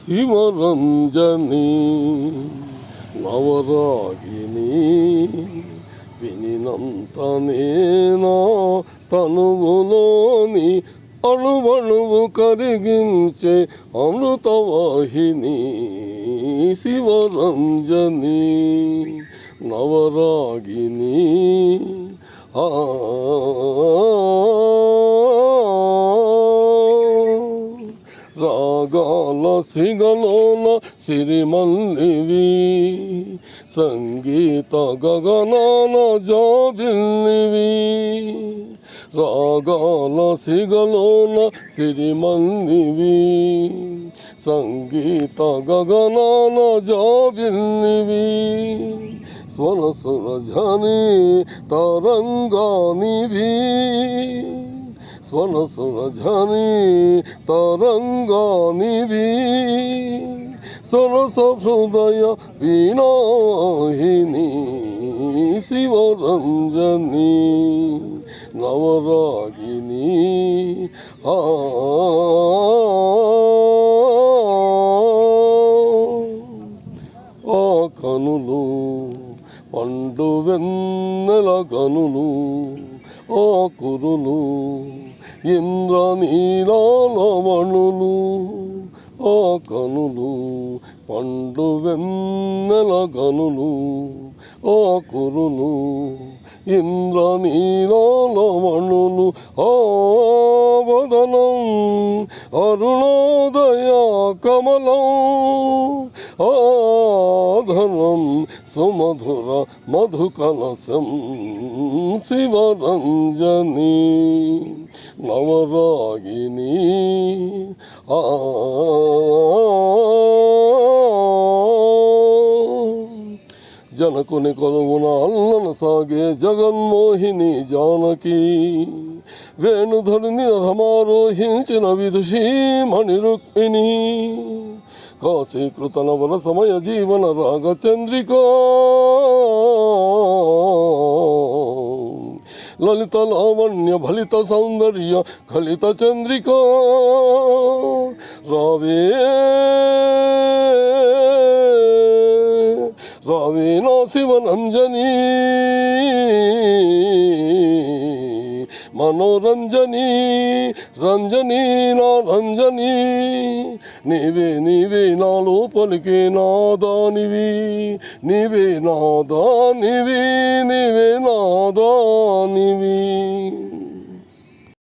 శివరంజని నవరాగిని వినినంత నేనా తనువులోని అణువణువు కరిగించే అమృతవాహిని శివరంజని నవరాగిని రాగాల సిగలోన సిరిమల్లివి సంగీత గగనాన జాబిల్లివి రాగాల సిగలోన సిరిమల్లివి సంగీత గగనాన జాబిల్లివి స్వర సురజని తరంగానివి స్వర సురజని తరంగానివి సరస హృదయ వీణాహిని శివరంజని నవరాగిని ఆ కనులు పండు వెన్నెల కనులు ఆ కురులు ఇంద్రనీలాలవణులు ఆ కనులు పండు వెన్నెల కనులు ఆ కురులు ఇంద్రనీలాలవణులు ఆ వదనం అరుణోదయ కమలం ఆధనం సుమధుర మధుకలశం శివరంజని నవరాగిని జనకుని కొలువున అల్లన సాగే జగన్మోహిని జానకి వేణుధరుని రథమారోహించిన విదుషీమణి రుక్మిణి కాశీకృత నవల సమయ జీవన రాగచంద్రిక లలిత లావణ్య ఫలిత సౌందర్య కలిత చంద్రిక రావే రావే నా శివరంజని మనోరంజని రంజని నా రంజని నీవే నీవే నా లోపలికే నాదానివి నీవే నాదానివి నీవే నాదానివి